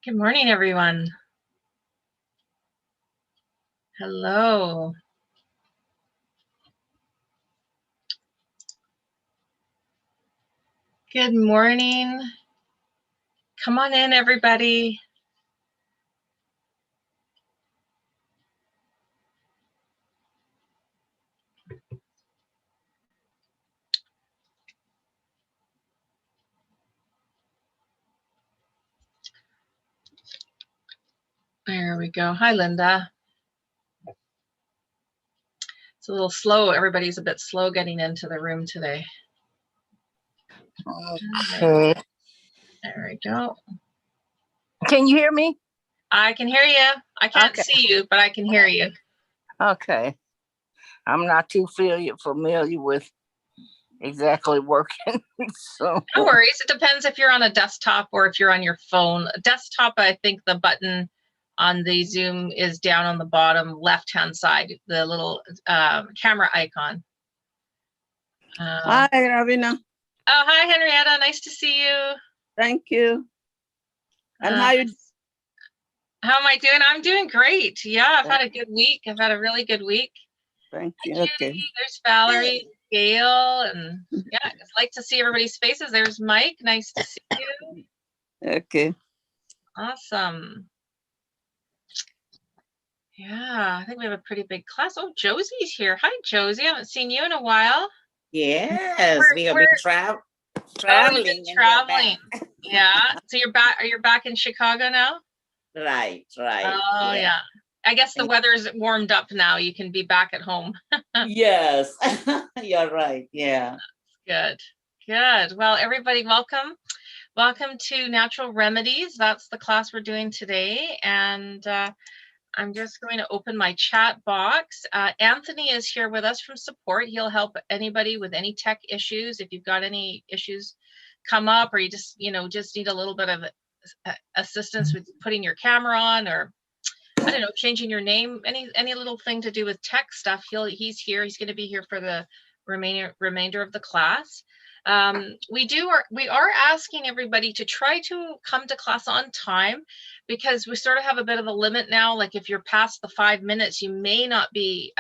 Good morning, everyone. Hello. Good morning. Come on in, everybody. There we go. Hi, Linda. It's a little slow. Everybody's a bit slow getting into the room today. Okay. There we go. Can you hear me? I can hear you. I can't see you, but I can hear you. Okay. I'm not too familiar with exactly working. So no worries. It depends if you're on a desktop or if you're on your phone. Desktop, I think the button on the Zoom is down on the bottom left-hand side, the little camera icon. Hi, Ravina. Oh, hi, Henrietta. Nice to see you. Thank you. And how am I doing? I'm doing great. Yeah, I've had a good week. I've had a really good week. Thank you. Hi, okay. There's Valerie, Gail, and yeah, it's like to see everybody's faces. There's Mike. Nice to see you. Okay. Awesome. Yeah, I think we have a pretty big class. Oh, Josie's here. Hi, Josie. I haven't seen you in a while. Yes, we have been traveling. Traveling. Yeah. So you're back. Are you back in Chicago now? Right. Oh yeah. I guess the weather's warmed up now. You can be back at home. Yes, you're right. Yeah. Good. Well, everybody, welcome. Welcome to Natural Remedies. That's the class we're doing today. And I'm just going to open my chat box. Anthony is here with us from support. He'll help anybody with any tech issues. If you've got any issues come up, or you just need a little bit of assistance with putting your camera on, or I don't know, changing your name, any little thing to do with tech stuff, he's here. He's going to be here for the remainder of the class. We are asking everybody to try to come to class on time, because we sort of have a bit of a limit now. Like if you're past the 5 minutes, you may not be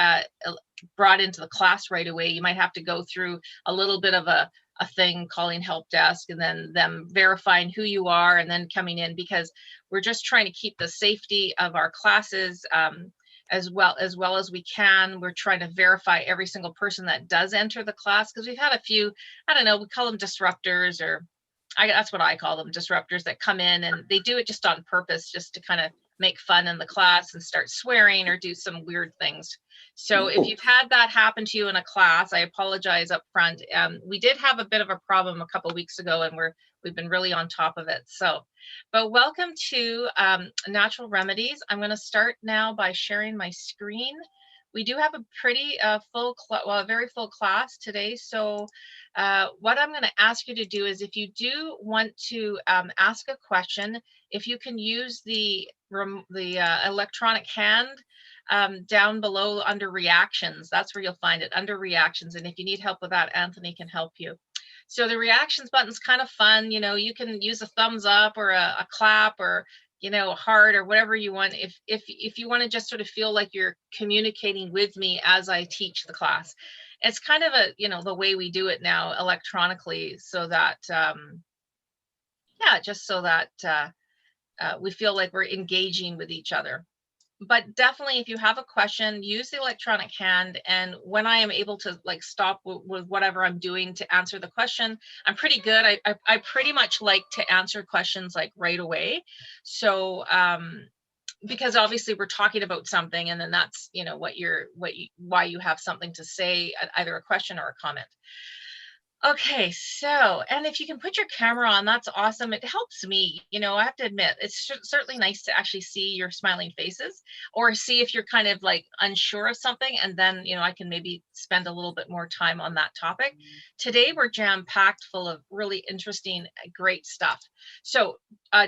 brought into the class right away. You might have to go through a little bit of a thing, calling help desk, and then them verifying who you are and then coming in, because we're just trying to keep the safety of our classes as well as we can. We're trying to verify every single person that does enter the class, because we've had a few, I don't know, we call them disruptors, or that's what I call them, disruptors, that come in and they do it just on purpose, just to kind of make fun in the class and start swearing or do some weird things. So if you've had that happen to you in a class, I apologize up front. We did have a bit of a problem a couple of weeks ago, and we've been really on top of it. So, but welcome to Natural Remedies. I'm going to start now by sharing my screen. We do have a pretty a very full class today. So what I'm going to ask you to do is, if you do want to ask a question, if you can use the electronic hand down below under reactions. That's where you'll find it, under reactions. And if you need help with that, Anthony can help you. So the reactions button's kind of fun. You can use a thumbs up or a clap, or a heart, or whatever you want. If you want to just sort of feel like you're communicating with me as I teach the class. It's kind of the way we do it now electronically, so that just so that we feel like we're engaging with each other. But definitely, if you have a question, use the electronic hand. And when I am able to stop with whatever I'm doing to answer the question, I'm pretty good. I pretty much like to answer questions right away. So because obviously we're talking about something, and then that's, you know, why you have something to say, either a question or a comment. Okay, so, and if you can put your camera on, that's awesome. It helps me, you know, I have to admit, it's certainly nice to actually see your smiling faces, or see if you're kind of like unsure of something, and then, you know, I can maybe spend a little bit more time on that topic. Today, we're jam-packed full of really interesting, great stuff. So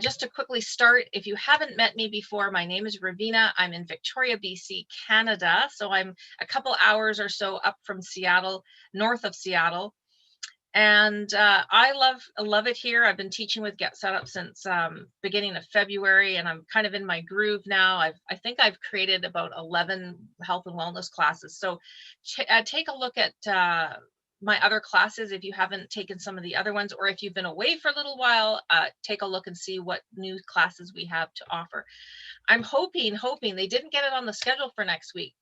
just to quickly start, if you haven't met me before, my name is Ravina. I'm in Victoria, BC, Canada. So I'm a couple hours or so up from Seattle, north of Seattle. And I love it here. I've been teaching with Get Set Up since beginning of February, and I'm kind of in my groove now. I think I've created about 11 health and wellness classes. So take a look at my other classes if you haven't taken some of the other ones, or if you've been away for a little while, take a look and see what new classes we have to offer. I'm hoping they didn't get it on the schedule for next week.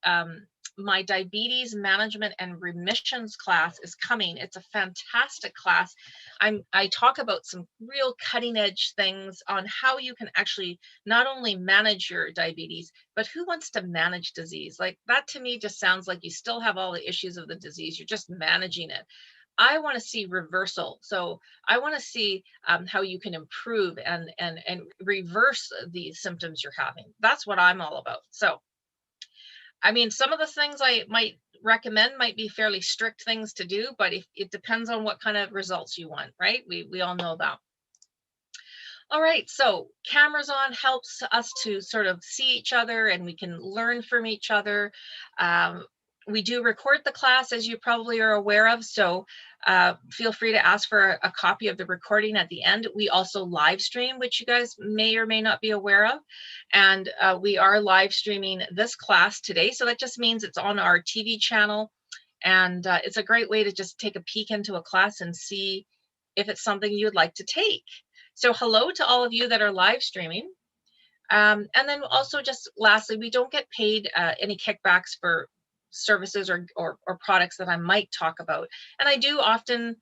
My diabetes management and remissions class is coming. It's a fantastic class. I talk about some real cutting edge things on how you can actually not only manage your diabetes, but who wants to manage disease? Like that to me just sounds like you still have all the issues of the disease. You're just managing it. I want to see reversal. So I want to see how you can improve and reverse the symptoms you're having. That's what I'm all about. So, I mean, some of the things I might recommend might be fairly strict things to do, but it depends on what kind of results you want, right? We all know that. All right, so cameras on helps us to sort of see each other, and we can learn from each other. We do record the class, as you probably are aware of, so feel free to ask for a copy of the recording at the end. We also live stream, which you guys may or may not be aware of, and we are live streaming this class today, so that just means it's on our TV channel, and it's a great way to just take a peek into a class and see if it's something you'd like to take. So hello to all of you that are live streaming. And then also just lastly, we don't get paid any kickbacks for services or products that I might talk about. And I do often,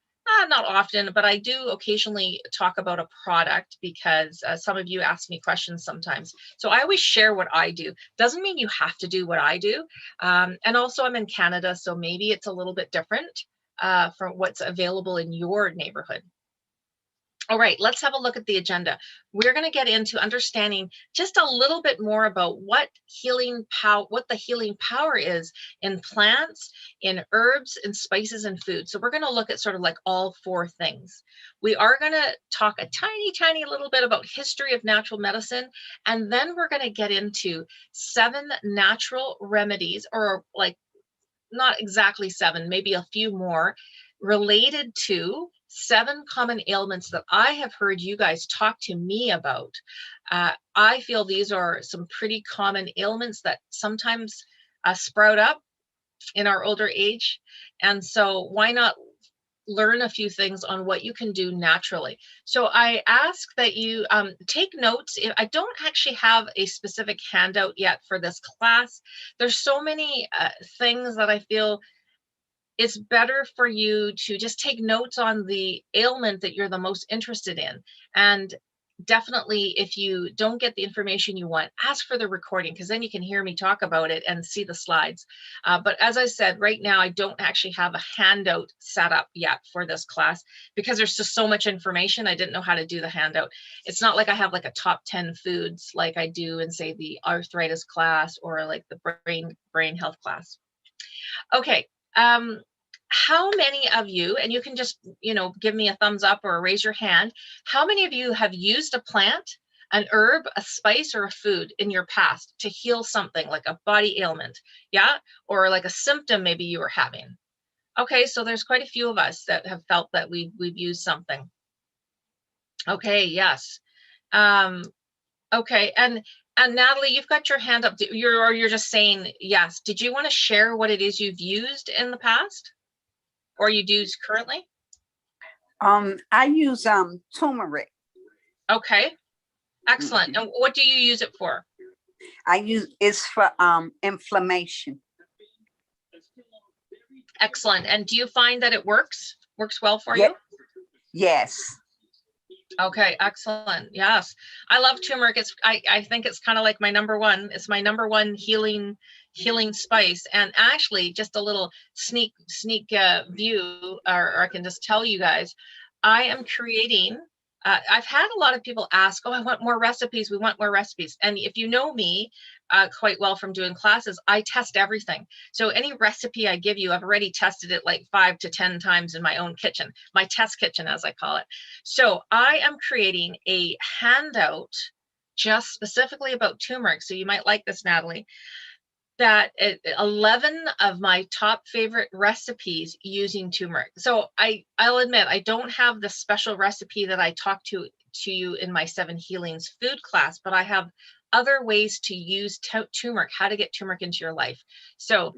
not often, but I do occasionally talk about a product because some of you ask me questions sometimes. So I always share what I do. Doesn't mean you have to do what I do. And also I'm in Canada, so maybe it's a little bit different from what's available in your neighborhood. All right, let's have a look at the agenda. We're going to get into understanding just a little bit more about what the healing power is in plants, in herbs, and spices and food. So we're going to look at sort of like all four things. We are going to talk a tiny little bit about history of natural medicine, and then we're going to get into 7 natural remedies, or like not exactly 7, maybe a few more, related to 7 common ailments that I have heard you guys talk to me about. I feel these are some pretty common ailments that sometimes sprout up in our older age. And so why not learn a few things on what you can do naturally. So I ask that you take notes. I don't actually have a specific handout yet for this class. There's so many things that I feel it's better for you to just take notes on the ailment that you're the most interested in. And definitely, if you don't get the information you want, ask for the recording, because then you can hear me talk about it and see the slides. But as I said, right now, I don't actually have a handout set up yet for this class because there's just so much information. I didn't know how to do the handout. It's not like I have like a top 10 foods like I do in, say, the arthritis class or like the brain health class. Okay. How many of you, and you can just, give me a thumbs up or raise your hand, how many of you have used a plant, an herb, a spice, or a food in your past to heal something like a body ailment? Yeah, or like a symptom maybe you were having. Okay, so there's quite a few of us that have felt that we've used something. Okay, yes. Okay, and Natalie, you've got your hand up. You're just saying yes. Did you want to share what it is you've used in the past? Or you do currently? I use turmeric. Okay, excellent. And what do you use it for? It's for inflammation. Excellent. And do you find that it works well for you? Yes. Okay, excellent. Yes. I love turmeric. I think it's kind of like my number one. It's my number one healing spice. And actually, just a little sneak view, or I can just tell you guys, I am creating. I've had a lot of people ask, "Oh, I want more recipes. We want more recipes." And if you know me quite well from doing classes, I test everything. So any recipe I give you, I've already tested it like 5 to 10 times in my own kitchen, my test kitchen, as I call it. So I am creating a handout just specifically about turmeric. So you might like this, Natalie, that 11 of my top favorite recipes using turmeric. So I'll admit, I don't have the special recipe that I talked to you in my 7 Healings food class, but I have other ways to use turmeric, how to get turmeric into your life. So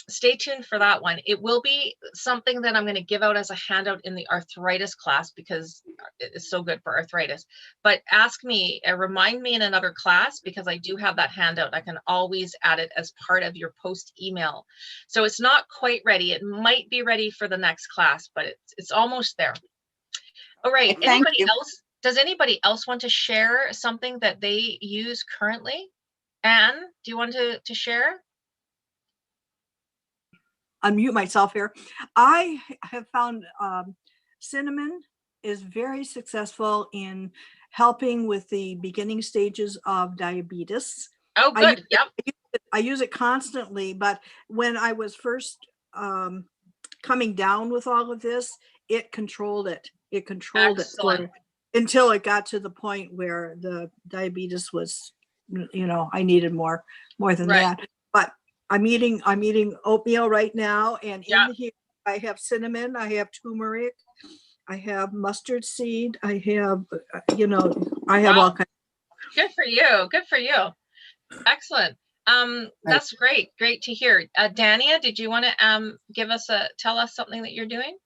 stay tuned for that one. It will be something that I'm going to give out as a handout in the arthritis class because it's so good for arthritis. But ask me, remind me in another class, because I do have that handout. I can always add it as part of your post email. So it's not quite ready. It might be ready for the next class, but it's almost there. All right. Thank Anybody you. else? Does anybody else want to share something that they use currently? Anne, do you want to share? Unmute myself here. I have found cinnamon is very successful in helping with the beginning stages of diabetes. Oh, good. I use it constantly, but when I was first coming down with all of this, it controlled it. It controlled Excellent. it until it got to the point where the diabetes was, I needed more than Right. that. But I'm eating oatmeal right now, and Yeah. in here I have cinnamon, I have turmeric, I have mustard seed, I have, I have Wow. all kinds. Good for you. Good for you. Excellent. That's great. Great to hear. Dania, did you want to tell us something that you're doing?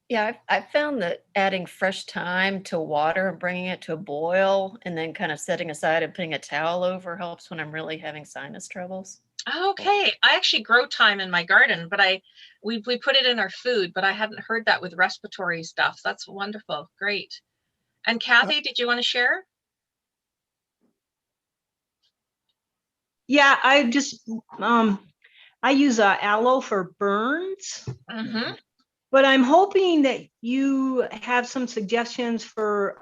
Yeah, I've found that adding fresh thyme to water and bringing it to a boil and then kind of setting aside and putting a towel over helps when I'm really having sinus troubles. Okay. I actually grow thyme in my garden, but we put it in our food, but I hadn't heard that with respiratory stuff. That's wonderful. Great. And Kathy, did you want to share? Yeah, I just I use aloe for burns. Mm-hmm. But I'm hoping that you have some suggestions for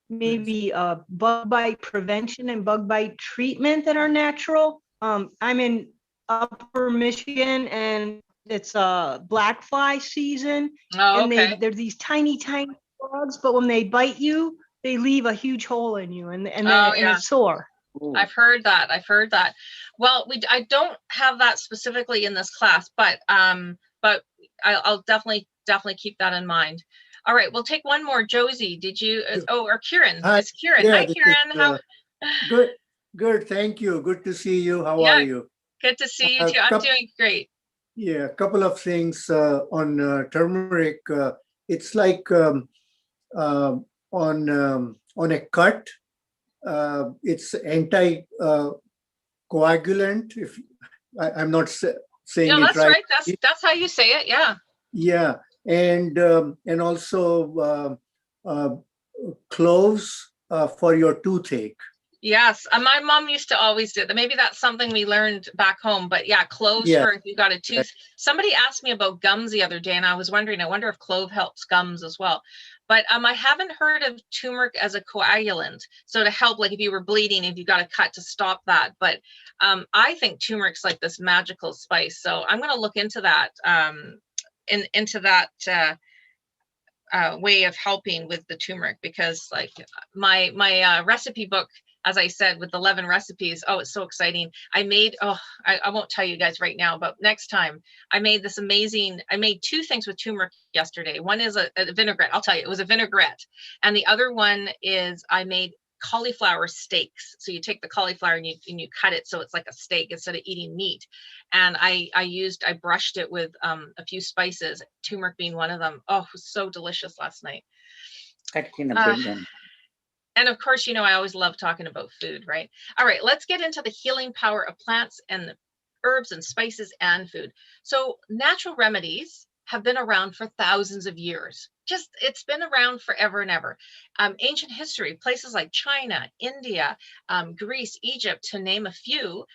maybe bug bite prevention and bug bite treatment that are natural. I'm in Upper Michigan, and it's black fly season. Oh, and okay. they're these tiny bugs, but when they bite you, they leave a huge hole in you, and it's sore. I've heard that. Well, I don't have that specifically in this class, but I'll definitely keep that in mind. All right, we'll take one more. Josie, did you? Or Kieran? It's Kieran. Yeah, Hi, Kieran. Good. Thank you. Good to see you. How Yeah, are you? good to see you too. I'm doing great. Yeah, a couple of things on turmeric. It's like on a cut. It's anti-coagulant. If I'm not saying Yeah, it that's right. Right. That's how you say it. Yeah. Yeah, and also cloves for your toothache. Yes, my mom used to always do that. Maybe that's something we learned back home, but yeah, cloves Yeah. for if you got a tooth. Somebody asked me about gums the other day, and I wonder if clove helps gums as well. But I haven't heard of turmeric as a coagulant, so to help, like if you were bleeding, if you got a cut to stop that. But I think turmeric's like this magical spice, so I'm going to look into that, into that way of helping with the turmeric, because like my recipe book, as I said, with 11 recipes. Oh, it's so exciting. I won't tell you guys right now, but next time I made I made 2 things with turmeric yesterday. One is a vinaigrette. I'll tell you, it was a vinaigrette. And the other one is I made cauliflower steaks. So you take the cauliflower and you cut it so it's like a steak instead of eating meat. And I brushed it with a few spices, turmeric being one of them. Oh, it was so delicious last night. And of course, I always love talking about food, right? All right, let's get into the healing power of plants and the herbs and spices and food. So Natural Remedies have been around for thousands of years. Just, it's been around forever and ever. Ancient history, places like China, India, Greece, Egypt, to name a few,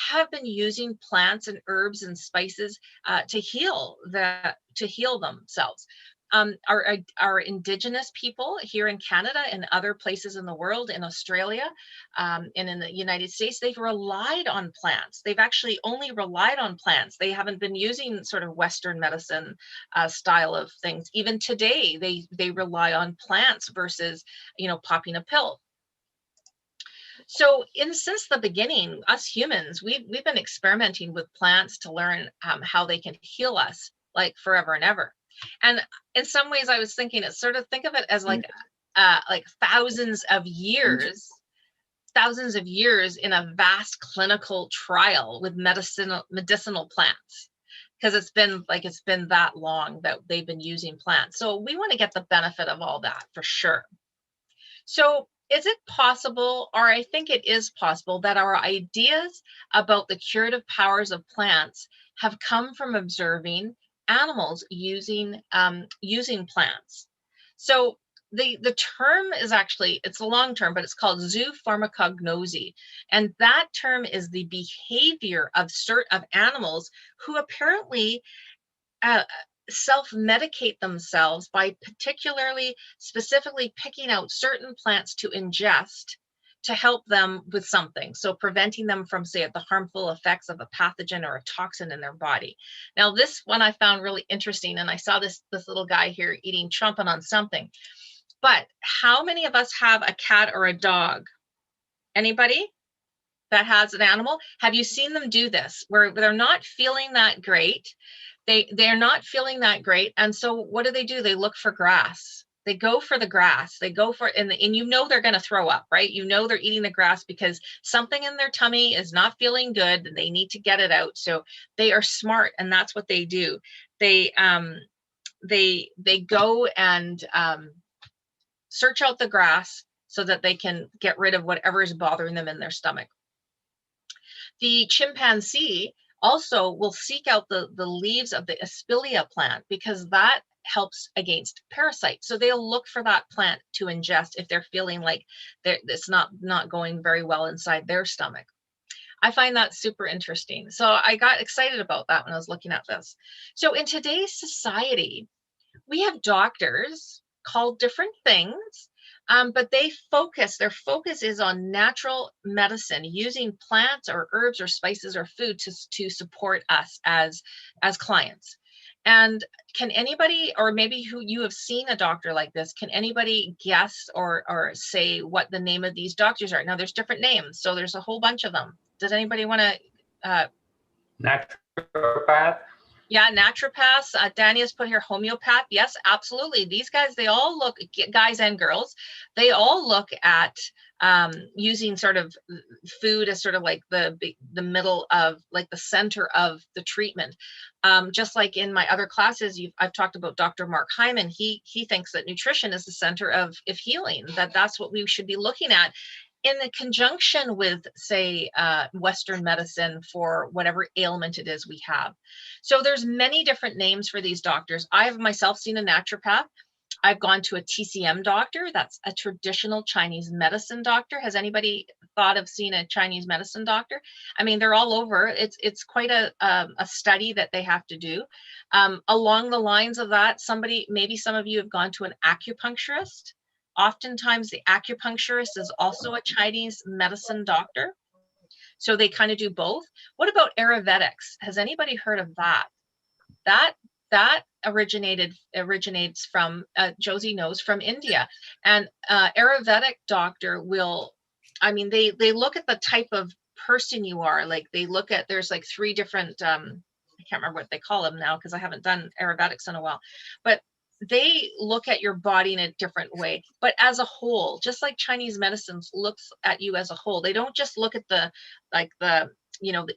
have been using plants and herbs and spices to heal themselves. Our indigenous people here in Canada and other places in the world, in Australia, and in the United States, they've relied on plants. They've actually only relied on plants. They haven't been using sort of Western medicine style of things. Even today, they rely on plants versus, popping a pill. So since the beginning, us humans, we've been experimenting with plants to learn how they can heal us, like forever and ever. And in some ways, I was thinking, think of it as like thousands of years in a vast clinical trial with medicinal plants, because it's been that long that they've been using plants. So we want to get the benefit of all that for sure. So is it possible, or I think it is possible, that our ideas about the curative powers of plants have come from observing animals using plants? So the term is actually, it's a long term, but it's called zoopharmacognosy. And that term is the behavior of animals who apparently self-medicate themselves by specifically picking out certain plants to ingest to help them with something. So preventing them from, say, the harmful effects of a pathogen or a toxin in their body. Now, this one I found really interesting, and I saw this little guy here chomping on something. But how many of us have a cat or a dog? Anybody that has an animal? Have you seen them do this, where they're not feeling that great? They're not feeling that great. And so what do? They look for grass. They go for the grass. They go for it, and they're going to throw up, right? They're eating the grass because something in their tummy is not feeling good and they need to get it out. So they are smart, and that's what they do. They go and search out the grass so that they can get rid of whatever is bothering them in their stomach. The chimpanzee also will seek out the leaves of the Aspilia plant, because that helps against parasites. So they'll look for that plant to ingest if they're feeling like it's not going very well inside their stomach. I find that super interesting. So I got excited about that when I was looking at this. So in today's society, we have doctors called different things, but their focus is on natural medicine, using plants or herbs or spices or food to support us as clients. And can anybody, or maybe who you have seen a doctor like this, can anybody guess or say what the name of these doctors are? Now there's different names, so there's a whole bunch of them. Does anybody want to? Naturopath. Yeah, naturopaths. Danny put here homeopath. Yes, absolutely. These guys, they all look, guys and girls, they all look at using sort of food as sort of like the middle of, like the center of the treatment. Just like in my other classes, I've talked about Dr. Mark Hyman. He thinks that nutrition is the center of healing, that's what we should be looking at in the conjunction with, say, Western medicine for whatever ailment it is we have. So there's many different names for these doctors. I have myself seen a naturopath. I've gone to a TCM doctor. That's a traditional Chinese medicine doctor. Has anybody thought of seeing a Chinese medicine doctor? I mean, they're all over. It's quite a study that they have to do. Along the lines of that, maybe some of you have gone to an acupuncturist. Oftentimes the acupuncturist is also a Chinese medicine doctor. So they kind of do both. What about Ayurvedics? Has anybody heard of that? That originates from, Josie knows, from India. And Ayurvedic doctor will, I mean, they look at the type of person you are. Like they look at, there's like 3 different, I can't remember what they call them now because I haven't done Ayurvedics in a while, but they look at your body in a different way, but as a whole, just like Chinese medicine looks at you as a whole. They don't just look at the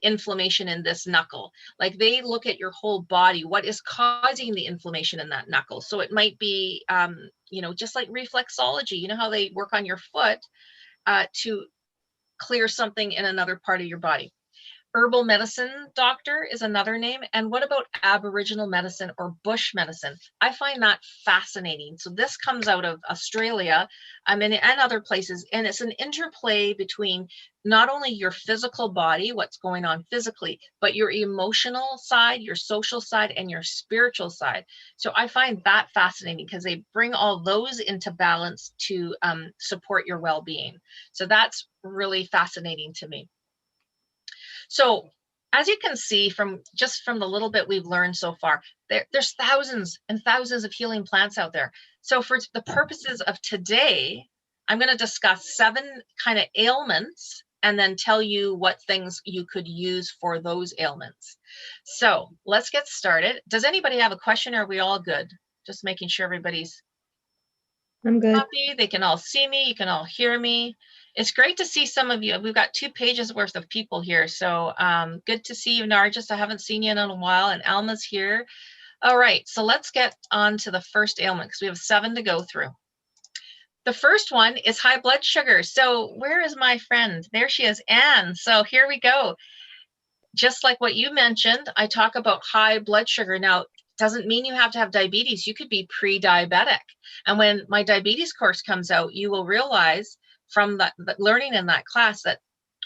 inflammation in this knuckle. Like they look at your whole body, what is causing the inflammation in that knuckle. So it might be, just like reflexology, you know how they work on your foot to clear something in another part of your body. Herbal medicine doctor is another name. And what about Aboriginal medicine or bush medicine? I find that fascinating. So this comes out of Australia, and other places, and it's an interplay between not only your physical body, what's going on physically, but your emotional side, your social side, and your spiritual side. So I find that fascinating because they bring all those into balance to support your well-being. So that's really fascinating to me. So as you can see from the little bit we've learned so far, there's thousands and thousands of healing plants out there. So for the purposes of today, I'm going to discuss 7 kind of ailments and then tell you what things you could use for those ailments. So let's get started. Does anybody have a question, or are we all good? Just making sure everybody's I'm good. happy. They can all see me. You can all hear me. It's great to see some of you. We've got 2 pages worth of people here. So good to see you, Nargis. I haven't seen you in a while, and Alma's here. All right, so let's get on to the first ailment because we have 7 to go through. The first one is high blood sugar. So where is my friend? There she is, Anne. So here we go. Just like what you mentioned, I talk about high blood sugar. Now, doesn't mean you have to have diabetes. You could be pre-diabetic. And when my diabetes course comes out, you will realize from the learning in that class that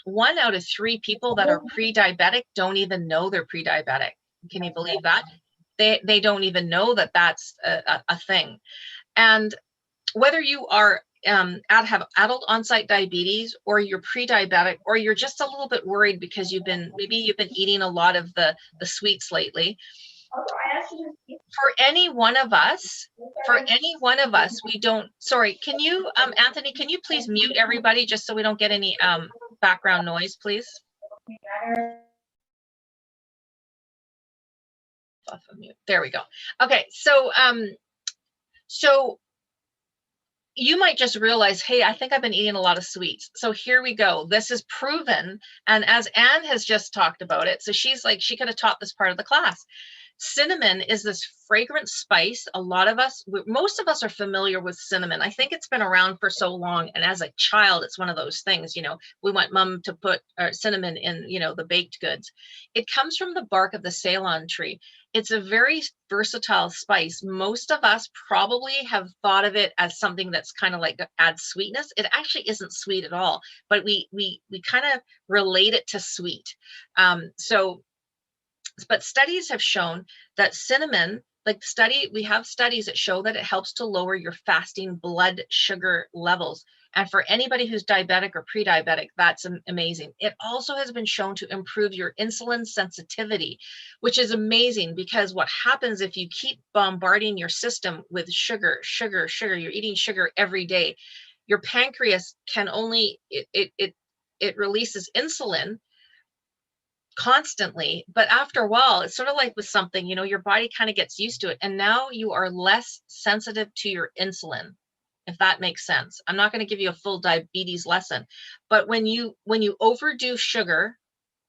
1 out of 3 people that are pre-diabetic don't even know they're pre-diabetic. Can you believe that? They don't even know that that's a thing. And whether you are have adult onset diabetes, or you're pre-diabetic, or you're just a little bit worried because maybe you've been eating a lot of the sweets lately, for any one of us, we don't, sorry, can you, Anthony, can you please mute everybody just so we don't get any background noise, please? Off of mute. There we go. Okay, so you might just realize, hey, I think I've been eating a lot of sweets. So here we go. This is proven. And as Anne has just talked about it, so she's like, she could have taught this part of the class. Cinnamon is this fragrant spice. Most of us are familiar with cinnamon. I think it's been around for so long. And as a child, it's one of those things, we want mom to put cinnamon in, the baked goods. It comes from the bark of the Ceylon tree. It's a very versatile spice. Most of us probably have thought of it as something that's kind of like adds sweetness. It actually isn't sweet at all, but we kind of relate it to sweet. But studies have shown that cinnamon, we have studies that show that it helps to lower your fasting blood sugar levels. And for anybody who's diabetic or pre-diabetic, that's amazing. It also has been shown to improve your insulin sensitivity, which is amazing because what happens if you keep bombarding your system with sugar, you're eating sugar every day, your pancreas can only, it releases insulin constantly, but after a while, it's sort of like with something, your body kind of gets used to it, and now you are less sensitive to your insulin, if that makes sense. I'm not going to give you a full diabetes lesson, but when you overdo sugar,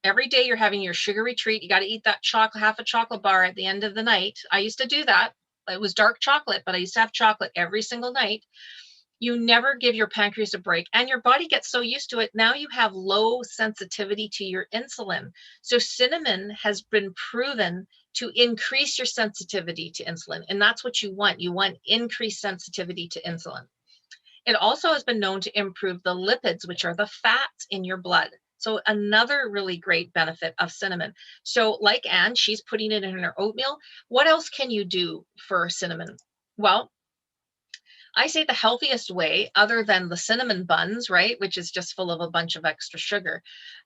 every day you're having your sugary treat, you got to eat that half a chocolate bar at the end of the night. I used to do that. It was dark chocolate, but I used to have chocolate every single night. You never give your pancreas a break, and your body gets so used to it. Now you have low sensitivity to your insulin. So cinnamon has been proven to increase your sensitivity to insulin. And that's what you want. You want increased sensitivity to insulin. It also has been known to improve the lipids, which are the fats in your blood. So another really great benefit of cinnamon. So like Anne, she's putting it in her oatmeal. What else can you do for cinnamon? Well, I say the healthiest way, other than the cinnamon buns, right, which is just full of a bunch of extra sugar.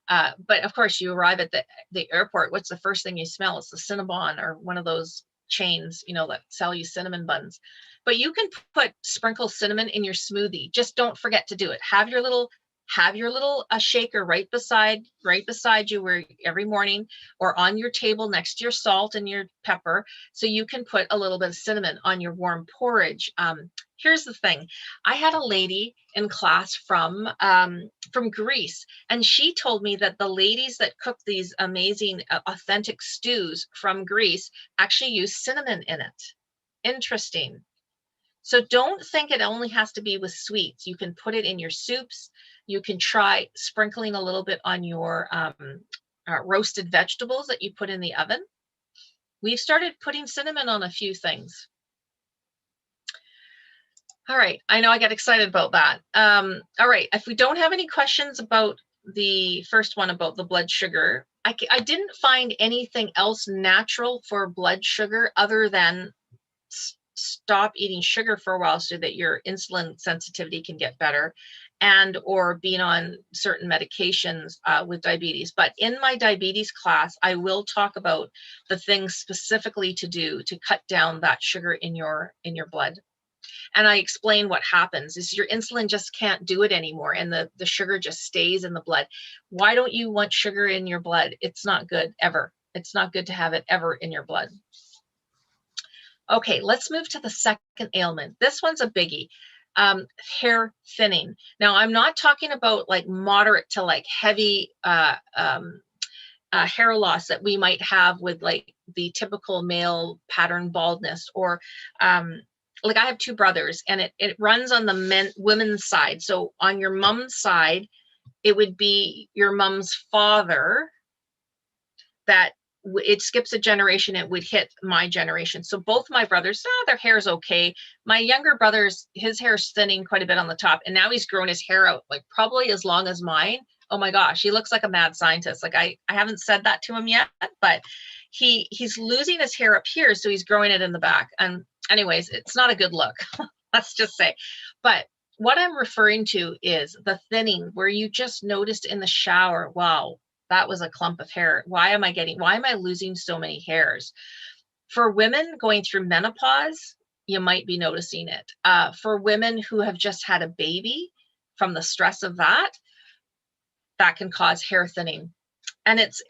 But of course, you arrive at the airport, what's the first thing you smell? It's the Cinnabon, or one of those chains, that sell you cinnamon buns. But you can sprinkle cinnamon in your smoothie. Just don't forget to do it. Have your little shaker right beside you every morning, or on your table next to your salt and your pepper, so you can put a little bit of cinnamon on your warm porridge. Here's the thing. I had a lady in class from Greece, and she told me that the ladies that cook these amazing authentic stews from Greece actually use cinnamon in it. Interesting. So don't think it only has to be with sweets. You can put it in your soups. You can try sprinkling a little bit on your roasted vegetables that you put in the oven. We've started putting cinnamon on a few things. All right, I know I get excited about that. All right, if we don't have any questions about the first one about the blood sugar, I didn't find anything else natural for blood sugar other than stop eating sugar for a while so that your insulin sensitivity can get better, and or being on certain medications with diabetes. But in my diabetes class, I will talk about the things specifically to do to cut down that sugar in your blood. And I explain what happens is your insulin just can't do it anymore, and the sugar just stays in the blood. Why don't you want sugar in your blood? It's not good ever. It's not good to have it ever in your blood. Okay, let's move to the second ailment. This one's a biggie. Hair thinning. Now, I'm not talking about like moderate to like heavy hair loss that we might have with like the typical male pattern baldness, or like I have two brothers, and it runs on the women's side. So on your mom's side, it would be your mom's father that it skips a generation, it would hit my generation. So both my brothers, their hair's okay. My younger brother's, his hair's thinning quite a bit on the top, and now he's grown his hair out like probably as long as mine. Oh my gosh, he looks like a mad scientist. Like I haven't said that to him yet, but he's losing his hair up here, so he's growing it in the back. And anyways, it's not a good look, let's just say. But what I'm referring to is the thinning, where you just noticed in the shower, wow, that was a clump of hair. Why am I losing so many hairs? For women going through menopause, you might be noticing it. For women who have just had a baby, from the stress of that can cause hair thinning. And it's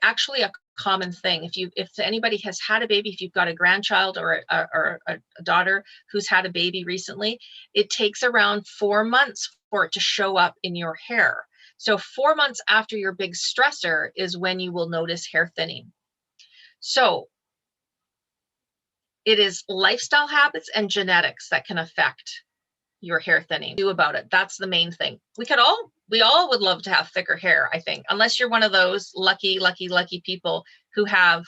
actually a common thing. If anybody has had a baby, if you've got a grandchild or a daughter who's had a baby recently, it takes around 4 months for it to show up in your hair. So 4 months after your big stressor is when you will notice hair thinning. So it is lifestyle habits and genetics that can affect your hair thinning. Do about it. That's the main thing. We all would love to have thicker hair, I think, unless you're one of those lucky people who have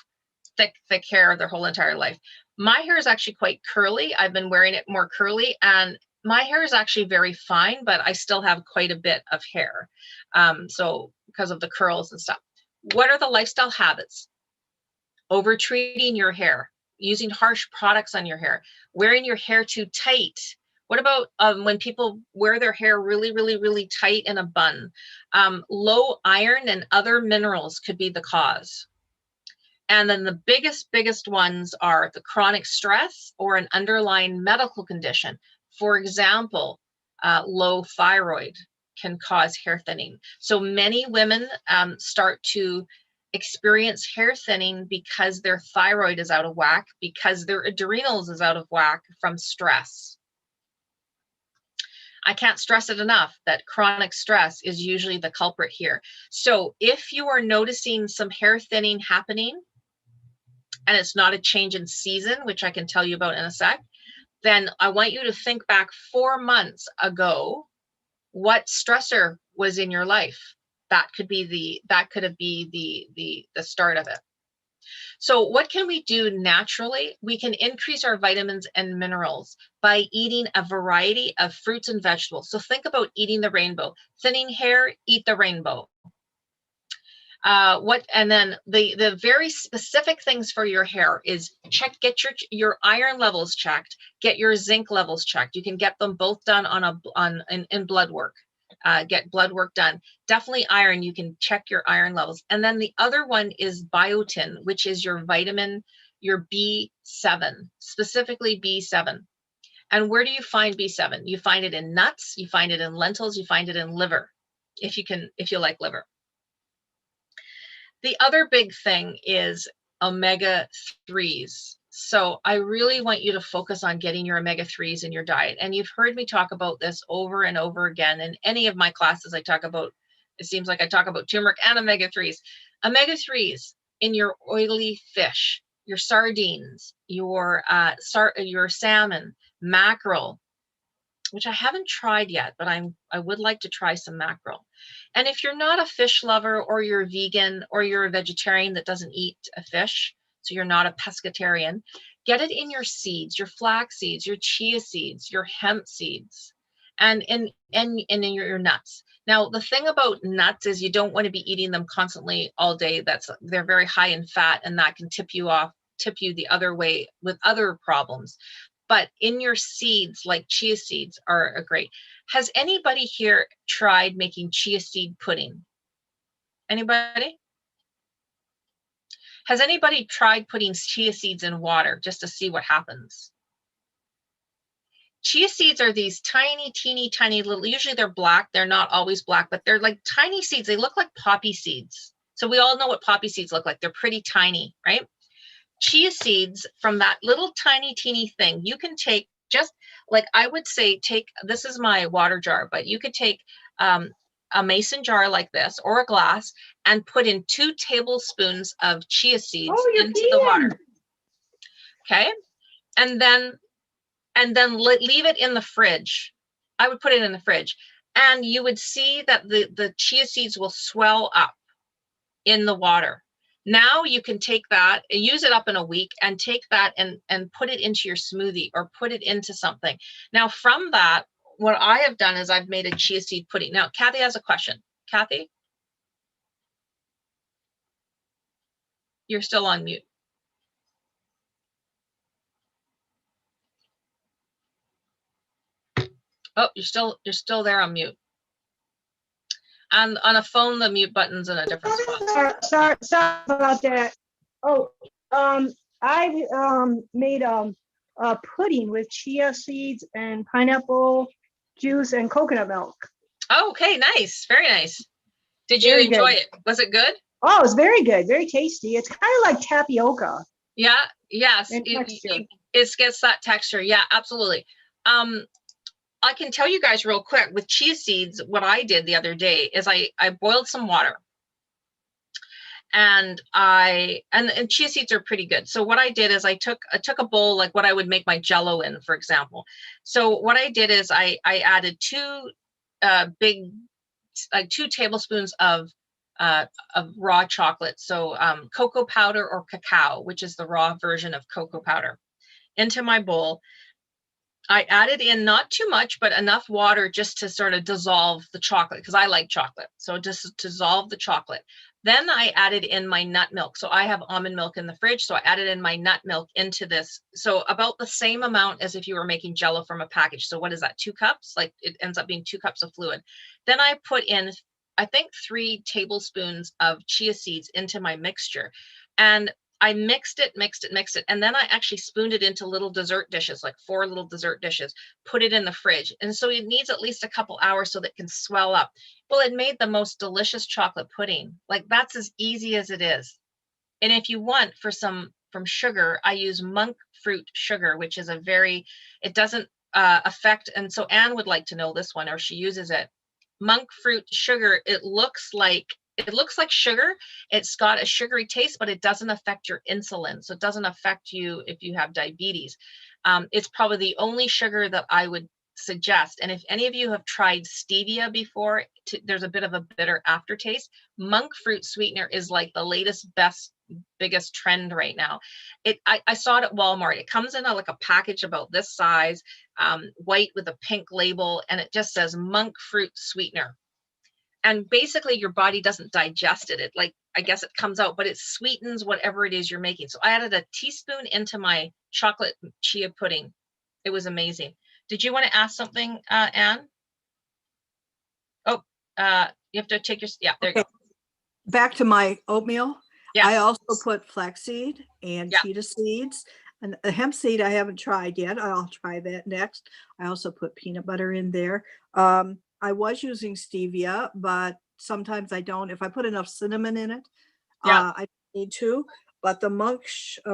thick hair their whole entire life. My hair is actually quite curly. I've been wearing it more curly, and my hair is actually very fine, but I still have quite a bit of hair. So because of the curls and stuff. What are the lifestyle habits? Over treating your hair, using harsh products on your hair, wearing your hair too tight. What about when people wear their hair really tight in a bun? Low iron and other minerals could be the cause. And then the biggest ones are the chronic stress or an underlying medical condition. For example, low thyroid can cause hair thinning. So many women start to experience hair thinning because their thyroid is out of whack, because their adrenals is out of whack from stress. I can't stress it enough that chronic stress is usually the culprit here. So if you are noticing some hair thinning happening, and it's not a change in season, which I can tell you about in a sec, then I want you to think back 4 months ago, what stressor was in your life. That could be the start of it. So what can we do naturally? We can increase our vitamins and minerals by eating a variety of fruits and vegetables. So think about eating the rainbow. Thinning hair, eat the rainbow. And then the very specific things for your hair is get your iron levels checked, get your zinc levels checked. You can get them both done in blood work. Get blood work done. Definitely iron, you can check your iron levels. And then the other one is biotin, which is your vitamin, your B7, specifically B7. And where do you find B7? You find it in nuts, you find it in lentils, you find it in liver, if you like liver. The other big thing is omega-3s. So I really want you to focus on getting your omega-3s in your diet. And you've heard me talk about this over and over again. In any of my classes, it seems like I talk about turmeric and omega-3s. Omega-3s in your oily fish, your sardines, your salmon, mackerel, which I haven't tried yet, but I would like to try some mackerel. And if you're not a fish lover, or you're vegan, or you're a vegetarian that doesn't eat a fish, so you're not a pescatarian, get it in your seeds, your flax seeds, your chia seeds, your hemp seeds, and in your nuts. Now, the thing about nuts is you don't want to be eating them constantly all day. They're very high in fat, and that can tip you the other way with other problems. But in your seeds, like chia seeds are great. Has anybody here tried making chia seed pudding? Anybody? Has anybody tried putting chia seeds in water just to see what happens? Chia seeds are these tiny, teeny, tiny little, usually they're black. They're not always black, but they're like tiny seeds. They look like poppy seeds. So we all know what poppy seeds look like. They're pretty tiny, right? Chia seeds, from that little tiny, teeny thing, you can take, just like I would say, this is my water jar, but you could take a mason jar like this, or a glass, and put in 2 tablespoons of chia seeds into the water. Okay. And then leave it in the fridge. I would put it in the fridge, and you would see that the chia seeds will swell up in the water. Now you can take that and use it up in a week, and take that and put it into your smoothie, or put it into something. Now from that, what I have done is I've made a chia seed pudding. Now, Kathy has a question. Kathy? You're still on mute. Oh, you're still there on mute. And on a phone, the mute button's in a different spot. Sorry about that. Oh, I made a pudding with chia seeds and pineapple juice and coconut milk. Oh, okay, nice, very nice. Did you Very enjoy good. it? Was it good? Oh, it's very good, very tasty. It's kind of like tapioca Yeah, yes, in texture. it gets that texture. Yeah, absolutely. I can tell you guys real quick with chia seeds, what I did the other day is I boiled some water, and chia seeds are pretty good. So what I did is I took a bowl, like what I would make my Jello in, for example. So what I did is I added 2 tablespoons of raw chocolate. So cocoa powder or cacao, which is the raw version of cocoa powder, into my bowl. I added in not too much, but enough water just to sort of dissolve the chocolate, because I like chocolate. So just to dissolve the chocolate. Then I added in my nut milk. So I have almond milk in the fridge. So I added in my nut milk into this. So about the same amount as if you were making Jello from a package. So what is that? 2 cups? Like it ends up being 2 cups of fluid. Then I put in, I think, 3 tablespoons of chia seeds into my mixture. And I mixed it. And then I actually spooned it into little dessert dishes, like 4 little dessert dishes, put it in the fridge. And so it needs at least a couple hours so that it can swell up. Well, it made the most delicious chocolate pudding. Like, that's as easy as it is. And if you want from sugar, I use monk fruit sugar, which is it doesn't affect. And so Anne would like to know this one, or she uses it. Monk fruit sugar, it looks like sugar. It's got a sugary taste, but it doesn't affect your insulin. So it doesn't affect you if you have diabetes. It's probably the only sugar that I would suggest. And if any of you have tried stevia before, there's a bit of a bitter aftertaste. Monk fruit sweetener is like the latest, biggest trend right now. I saw it at Walmart. It comes in like a package about this size, white with a pink label, and it just says monk fruit sweetener. And basically your body doesn't digest it. I guess it comes out, but it sweetens whatever it is you're making. So I added a teaspoon into my chocolate chia pudding. It was amazing. Did you want to ask something, Anne? Oh, you have to take yeah, there you go. Back to my oatmeal. Yes. I also put flaxseed and chia seeds, and the hemp seed I haven't tried yet. I'll try that next. I also put peanut butter in there. I was using stevia, but sometimes I don't. If I put enough cinnamon in it, I need to. But the monk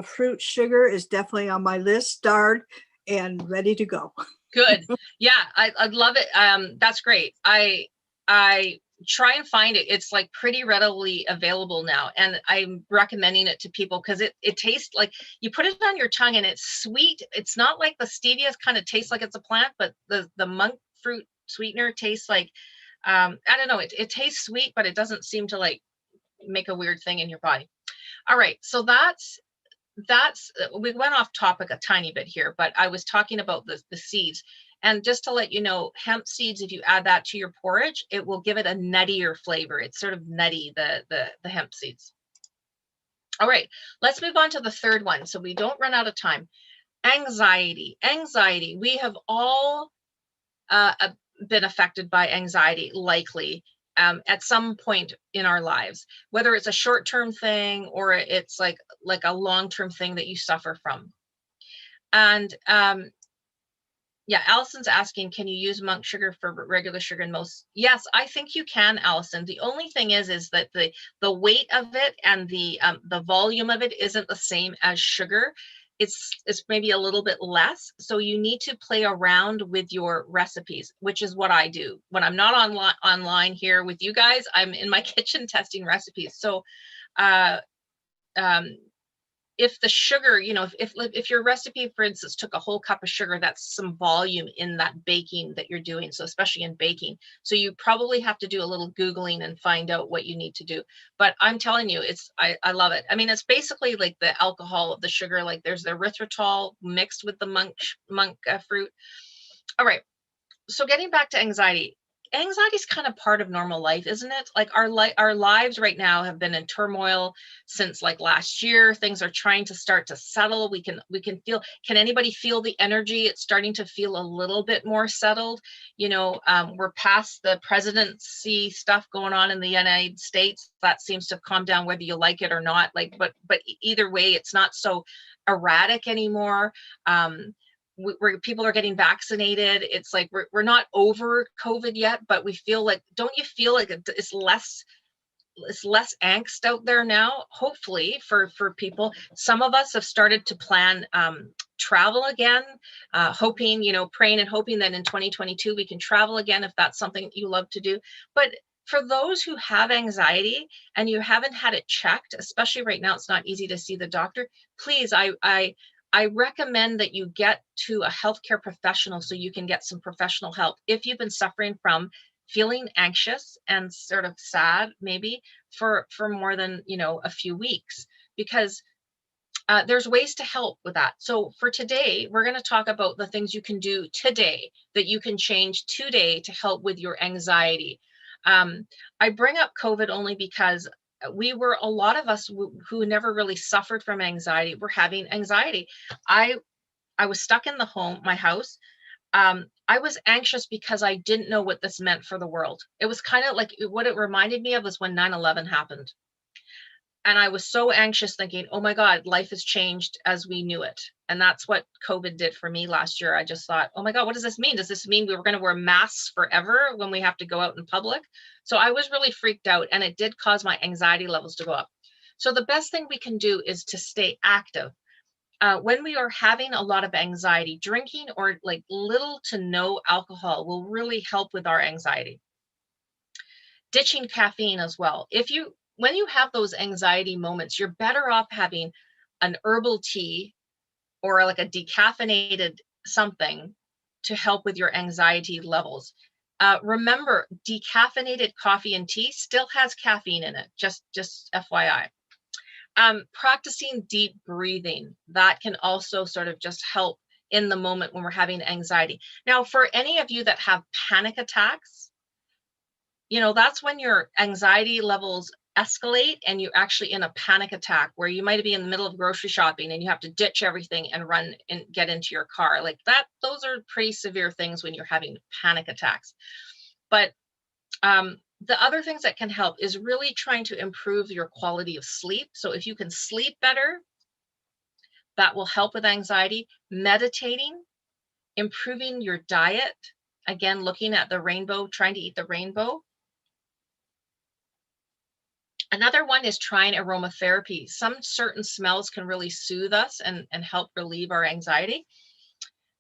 fruit sugar is definitely on my list, starred and ready to go. Good. Yeah, I love it. That's great. I try and find it. It's like pretty readily available now, and I'm recommending it to people because it tastes like, you put it on your tongue and it's sweet. It's not like the stevia kind of tastes like it's a plant, but the monk fruit sweetener tastes like I don't know, it tastes sweet, but it doesn't seem to like make a weird thing in your body. All right, so that's we went off topic a tiny bit here, but I was talking about the seeds. And just to let you know, hemp seeds, if you add that to your porridge, it will give it a nuttier flavor. It's sort of nutty, the hemp seeds. All right, let's move on to the third one so we don't run out of time. Anxiety. Anxiety. We have all been affected by anxiety, likely, at some point in our lives, whether it's a short-term thing or it's like a long-term thing that you suffer from. And yeah, Allison's asking, can you use monk sugar for regular sugar in most? Yes, I think you can, Allison. The only thing is that the weight of it and the volume of it isn't the same as sugar. It's maybe a little bit less. So you need to play around with your recipes, which is what I do. When I'm not online here with you guys, I'm in my kitchen testing recipes. So if the sugar, you know, if your recipe, for instance, took a whole cup of sugar, that's some volume in that baking that you're doing. So especially in baking, so you probably have to do a little Googling and find out what you need to do. But I'm telling you, I love it. I mean, it's basically like the alcohol of the sugar. Like there's the erythritol mixed with the monk fruit. All right. So getting back to anxiety. Anxiety is kind of part of normal life, isn't it? Like our lives right now have been in turmoil since like last year. Things are trying to start to settle. We can feel, can anybody feel the energy? It's starting to feel a little bit more settled. You know, we're past the presidency stuff going on in the United States. That seems to have calmed down, whether you like it or not. Like, but either way, it's not so erratic anymore. Where people are getting vaccinated. It's like we're not over COVID yet, but we feel like, don't you feel like it's less angst out there now, hopefully, for people. Some of us have started to plan travel again, hoping, you know, praying and hoping that in 2022 we can travel again if that's something you love to do. But for those who have anxiety and you haven't had it checked, especially right now, it's not easy to see the doctor. Please, I recommend that you get to a healthcare professional so you can get some professional help if you've been suffering from feeling anxious and sort of sad, maybe for more than, you know, a few weeks, because there's ways to help with that. So for today, we're going to talk about the things you can do today that you can change today to help with your anxiety. I bring up COVID only because a lot of us who never really suffered from anxiety were having anxiety. I was stuck in my house. I was anxious because I didn't know what this meant for the world. It was kind of like what it reminded me of was when 9/11 happened. And I was so anxious thinking, oh my God, life has changed as we knew it. And that's what COVID did for me last year. I just thought, oh my God, what does this mean? Does this mean we were going to wear masks forever when we have to go out in public? So I was really freaked out, and it did cause my anxiety levels to go up. So the best thing we can do is to stay active. When we are having a lot of anxiety, drinking or like little to no alcohol will really help with our anxiety. Ditching caffeine as well. When you have those anxiety moments, you're better off having an herbal tea or like a decaffeinated something to help with your anxiety levels. Remember, decaffeinated coffee and tea still has caffeine in it, just FYI. Practicing deep breathing, that can also sort of just help in the moment when we're having anxiety. Now, for any of you that have panic attacks, you know, that's when your anxiety levels escalate and you're actually in a panic attack where you might be in the middle of grocery shopping and you have to ditch everything and run and get into your car like that. Those are pretty severe things when you're having panic attacks. But the other things that can help is really trying to improve your quality of sleep. So if you can sleep better, that will help with anxiety. Meditating, improving your diet, again, looking at the rainbow, trying to eat the rainbow. Another one is trying aromatherapy. Some certain smells can really soothe us and help relieve our anxiety.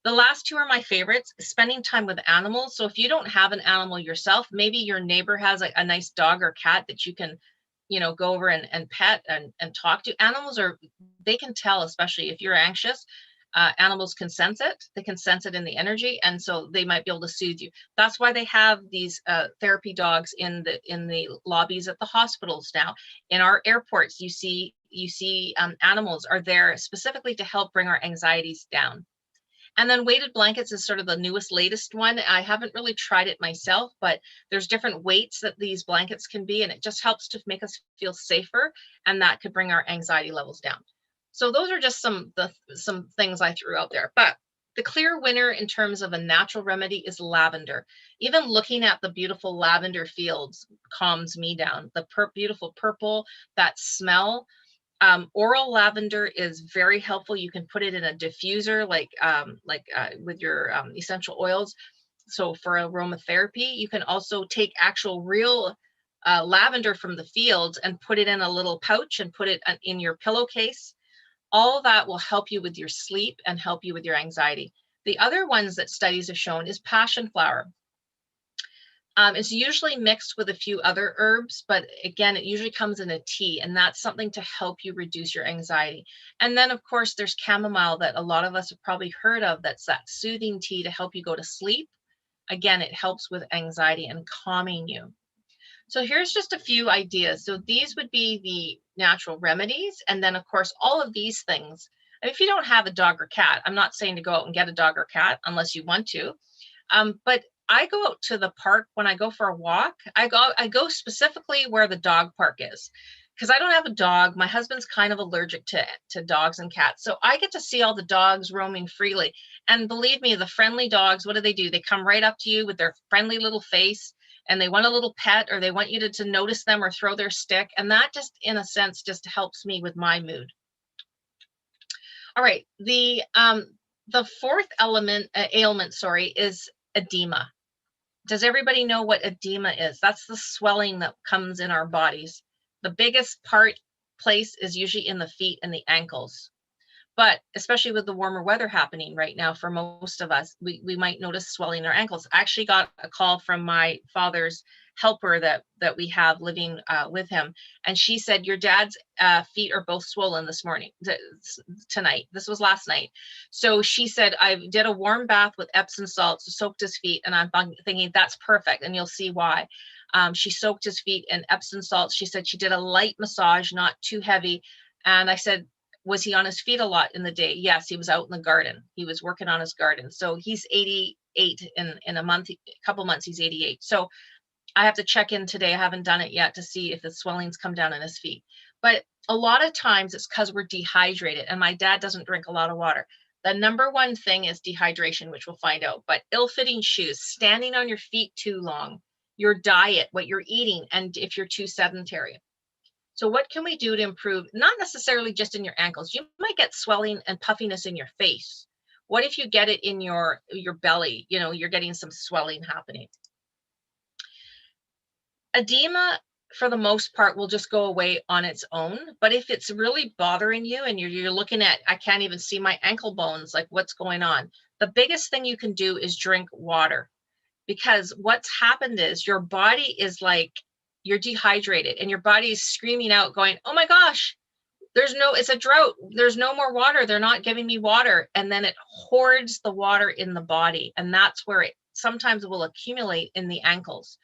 The last two are my favorites, spending time with animals. So if you don't have an animal yourself, maybe your neighbor has a nice dog or cat that you can, you know, go over and pet and talk to. Animals they can tell, especially if you're anxious. animals can sense it. They can sense it in the energy, and so they might be able to soothe you. That's why they have these therapy dogs in the lobbies at the hospitals now. In our airports, you see animals are there specifically to help bring our anxieties down. And then weighted blankets is sort of the newest, latest one. I haven't really tried it myself, but there's different weights that these blankets can be, and it just helps to make us feel safer, and that could bring our anxiety levels down. So those are just some things I threw out there. But the clear winner in terms of a natural remedy is lavender. Even looking at the beautiful lavender fields calms me down. The beautiful purple, that smell. Oral lavender is very helpful. You can put it in a diffuser, like with your essential oils. So for aromatherapy, you can also take actual real lavender from the fields and put it in a little pouch and put it in your pillowcase. All that will help you with your sleep and help you with your anxiety. The other ones that studies have shown is passion flower. It's usually mixed with a few other herbs, but again, it usually comes in a tea, and that's something to help you reduce your anxiety. And then of course there's chamomile that a lot of us have probably heard of. That's that soothing tea to help you go to sleep. Again, it helps with anxiety and calming you. So here's just a few ideas. So these would be the natural remedies. And then of course, all of these things, if you don't have a dog or cat, I'm not saying to go out and get a dog or cat unless you want to. But I go out to the park when I go for a walk. I go specifically where the dog park is, because I don't have a dog. My husband's kind of allergic to dogs and cats. So I get to see all the dogs roaming freely. And believe me, the friendly dogs, what do? They come right up to you with their friendly little face, and they want a little pet, or they want you to notice them or throw their stick. And that just, in a sense, just helps me with my mood. All right, the fourth ailment, is edema. Does everybody know what edema is? That's the swelling that comes in our bodies. The biggest place is usually in the feet and the ankles. But especially with the warmer weather happening right now, for most of us, we might notice swelling in our ankles. I actually got a call from my father's helper that we have living with him. And she said, your dad's feet are both swollen this morning, tonight. This was last night. So she said, I did a warm bath with Epsom salts, soaked his feet. And I'm thinking that's perfect. And you'll see why. She soaked his feet in Epsom salts. She said she did a light massage, not too heavy. And I said, was he on his feet a lot in the day? Yes, he was out in the garden. He was working on his garden. So he's 88 in a couple months, he's 88. So I have to check in today. I haven't done it yet to see if the swelling's come down in his feet. But a lot of times it's because we're dehydrated, and my dad doesn't drink a lot of water. The number one thing is dehydration, which we'll find out, but ill-fitting shoes, standing on your feet too long, your diet, what you're eating, and if you're too sedentary. So what can we do to improve? Not necessarily just in your ankles. You might get swelling and puffiness in your face. What if you get it in your belly? You know, you're getting some swelling happening. Edema, for the most part, will just go away on its own. But if it's really bothering you and you're looking at, I can't even see my ankle bones, like what's going on? The biggest thing you can do is drink water, because what's happened is your body is like, you're dehydrated and your body is screaming out going, oh my gosh, it's a drought. There's no more water. They're not giving me water. And then it hoards the water in the body. And that's where it sometimes will accumulate in the ankles.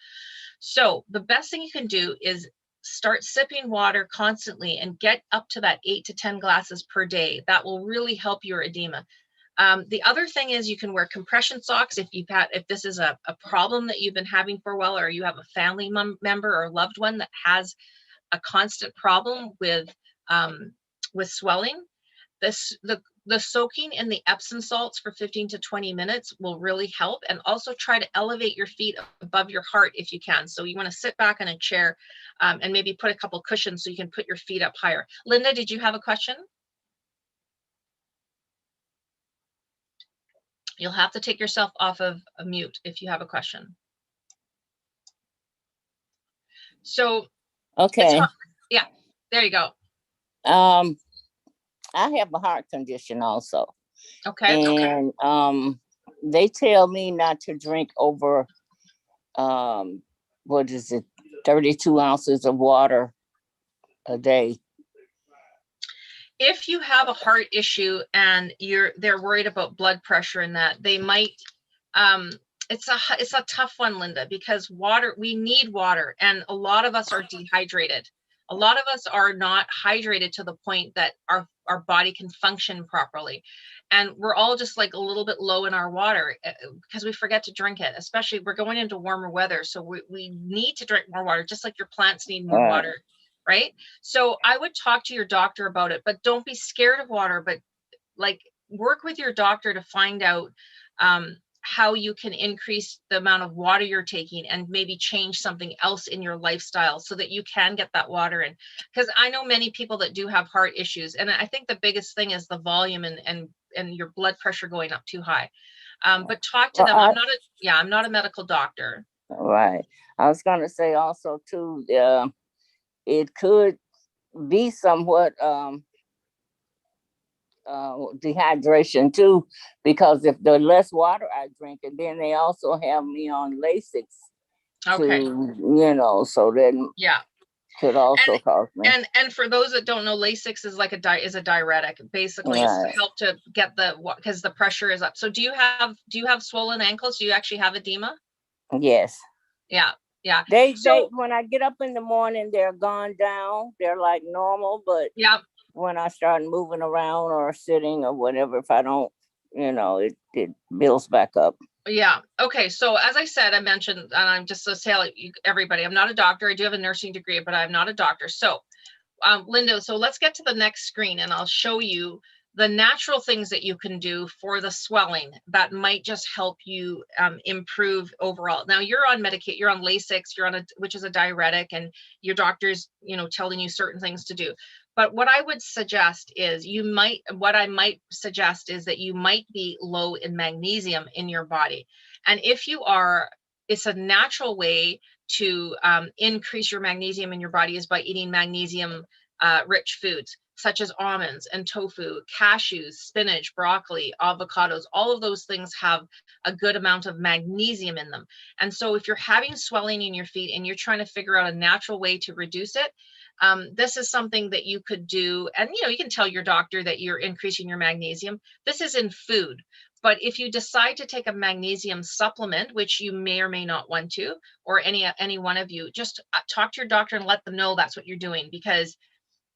So the best thing you can do is start sipping water constantly and get up to that 8 to 10 glasses per day. That will really help your edema. The other thing is you can wear compression socks if this is a problem that you've been having for a while, or you have a family member or loved one that has a constant problem with swelling. The soaking in the Epsom salts for 15 to 20 minutes will really help, and also try to elevate your feet above your heart if you can. So you want to sit back in a chair and maybe put a couple cushions so you can put your feet up higher. Linda, did you have a question? You'll have to take yourself off of a mute if you have a question. So, Okay. Yeah, there you go. I have a heart condition also. Okay. And they tell me not to drink over 32 ounces of water a day. if you have a heart issue and they're worried about blood pressure and that, they might, it's a tough one, Linda, because we need water, and a lot of us are dehydrated. A lot of us are not hydrated to the point that our body can function properly. And we're all just like a little bit low in our water because we forget to drink it, especially we're going into warmer weather. So we need to drink more water, just like your plants need more water, right? So I would talk to your doctor about it, but don't be scared of water, but like work with your doctor to find out how you can increase the amount of water you're taking and maybe change something else in your lifestyle so that you can get that water in. Because I know many people that do have heart issues, and I think the biggest thing is the volume and your blood pressure going up too high. But talk to them. I'm not a medical doctor. Right. I was gonna say also too, it could be somewhat dehydration too, because if the less water I drink, and then they also have me on Lasix to, so then could also cause me. And for those that don't know, Lasix is like a diuretic. Basically, it's to help to get because the pressure is up. So do you have swollen ankles? Do you actually have edema? Yes. Yeah. They when I get up in the morning, they're gone down. They're like normal, but when I start moving around or sitting or whatever, if I don't, it builds back up. Yeah. Okay. So as I said, I mentioned, and I'm just to tell everybody, I'm not a doctor. I do have a nursing degree, but I'm not a doctor. So, Linda, so let's get to the next screen and I'll show you the natural things that you can do for the swelling that might just help you improve overall. Now you're on Medicaid, you're on Lasix, which is a diuretic, and your doctor's, telling you certain things to do. But what I would suggest is that you might be low in magnesium in your body. And if you are, it's a natural way to increase your magnesium in your body is by eating magnesium rich foods such as almonds and tofu, cashews, spinach, broccoli, avocados. All of those things have a good amount of magnesium in them. And so if you're having swelling in your feet and you're trying to figure out a natural way to reduce it, this is something that you could do. And, you can tell your doctor that you're increasing your magnesium. This is in food. But if you decide to take a magnesium supplement, which you may or may not want to, or any one of you, just talk to your doctor and let them know that's what you're doing, because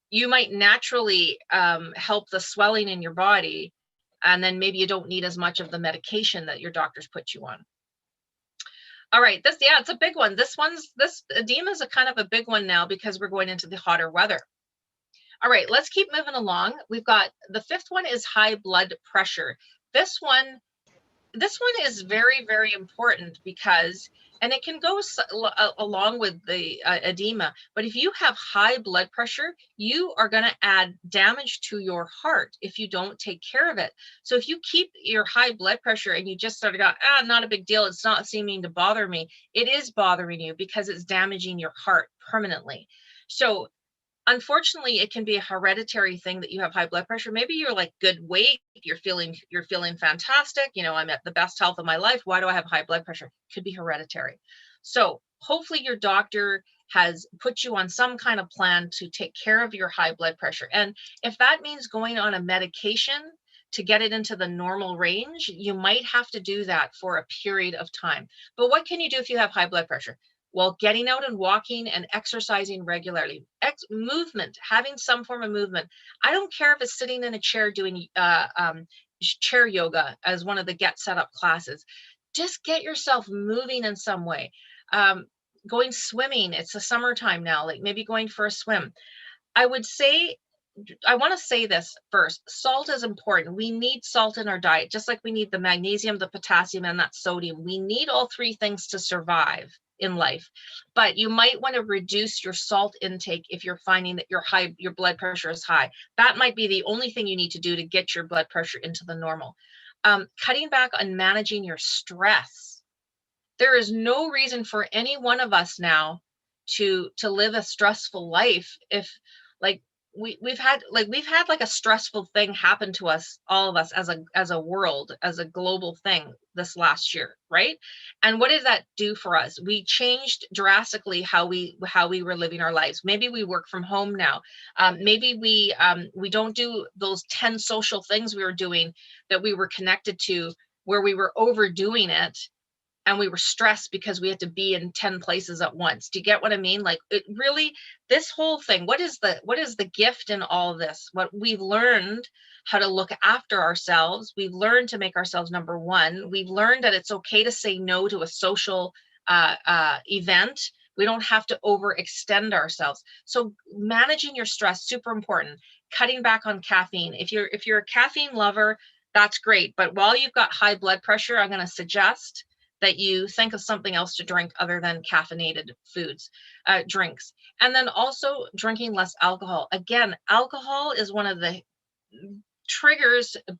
you might naturally help the swelling in your body, and then maybe you don't need as much of the medication that your doctors put you on. All right, it's a big one. This edema is a kind of a big one now because we're going into the hotter weather. All right, let's keep moving along. We've got the fifth one is high blood pressure. This one is very, very important because, and it can go along with the edema, but if you have high blood pressure, you are going to add damage to your heart if you don't take care of it. So if you keep your high blood pressure and you just sort of go, not a big deal, it's not seeming to bother me, it is bothering you because it's damaging your heart permanently. So unfortunately, it can be a hereditary thing that you have high blood pressure. Maybe you're like good weight, you're feeling fantastic. I'm at the best health of my life. Why do I have high blood pressure? Could be hereditary. So hopefully your doctor has put you on some kind of plan to take care of your high blood pressure. And if that means going on a medication to get it into the normal range, you might have to do that for a period of time. But what can you do if you have high blood pressure? Well, getting out and walking and exercising regularly, movement, having some form of movement. I don't care if it's sitting in a chair doing chair yoga as one of the Get Set Up classes. Just get yourself moving in some way. Going swimming, it's the summertime now, like maybe going for a swim. I want to say this first. Salt is important. We need salt in our diet, just like we need the magnesium, the potassium, and that sodium. We need all three things to survive in life, but you might want to reduce your salt intake if you're finding that your blood pressure is high. That might be the only thing you need to do to get your blood pressure into the normal. Cutting back on managing your stress. There is no reason for any one of us now to live a stressful life if, like, we've had like a stressful thing happen to us, all of us, as a world, as a global thing this last year, right? And what did that do for us? We changed drastically how we were living our lives. Maybe we work from home now. Maybe we don't do those 10 social things we were doing that we were connected to, where we were overdoing it. And we were stressed because we had to be in 10 places at once. Do you get what I mean? Like, it really, this whole thing, what is the gift in all of this? What we've learned how to look after ourselves. We've learned to make ourselves number one. We've learned that it's okay to say no to a social event. We don't have to overextend ourselves. So managing your stress, super important. Cutting back on caffeine. If you're a caffeine lover, that's great. But while you've got high blood pressure, I'm going to suggest that you think of something else to drink other than caffeinated drinks. And then also drinking less alcohol. Again, alcohol is one of the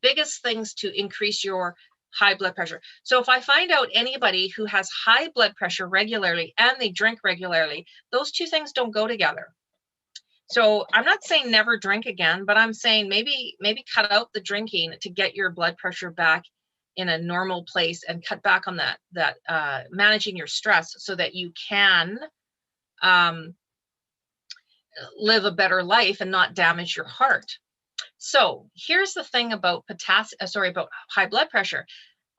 biggest things to increase your high blood pressure. So if I find out anybody who has high blood pressure regularly and they drink regularly, those two things don't go together. So I'm not saying never drink again, but I'm saying maybe cut out the drinking to get your blood pressure back in a normal place, and cut back on that managing your stress so that you can live a better life and not damage your heart. So here's the thing about about high blood pressure.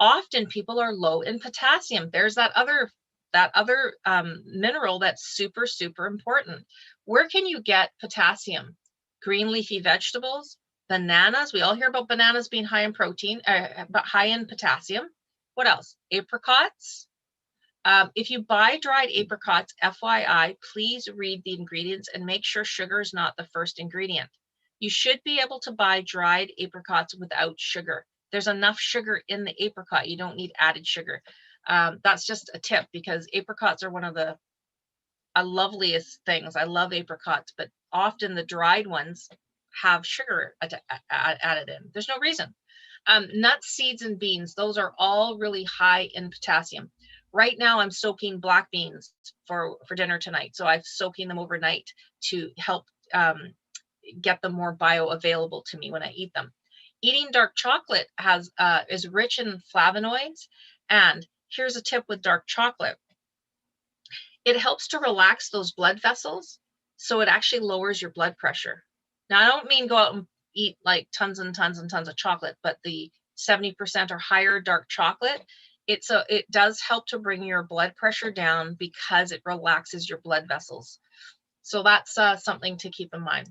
Often people are low in potassium. There's that other mineral that's super, super important. Where can you get potassium? Green leafy vegetables, bananas. We all hear about bananas being high in protein, but high in potassium. What else? Apricots. If you buy dried apricots, FYI, please read the ingredients and make sure sugar is not the first ingredient. You should be able to buy dried apricots without sugar. There's enough sugar in the apricot. You don't need added sugar. That's just a tip, because apricots are one of the loveliest things. I love apricots, but often the dried ones have sugar added in. There's no reason. Nuts, seeds, and beans, those are all really high in potassium. Right now I'm soaking black beans for dinner tonight. So I'm soaking them overnight to help get them more bioavailable to me when I eat them. Eating dark chocolate is rich in flavonoids. And here's a tip with dark chocolate. It helps to relax those blood vessels, so it actually lowers your blood pressure. Now, I don't mean go out and eat like tons and tons and tons of chocolate, but the 70% or higher dark chocolate, it does help to bring your blood pressure down because it relaxes your blood vessels. So that's something to keep in mind.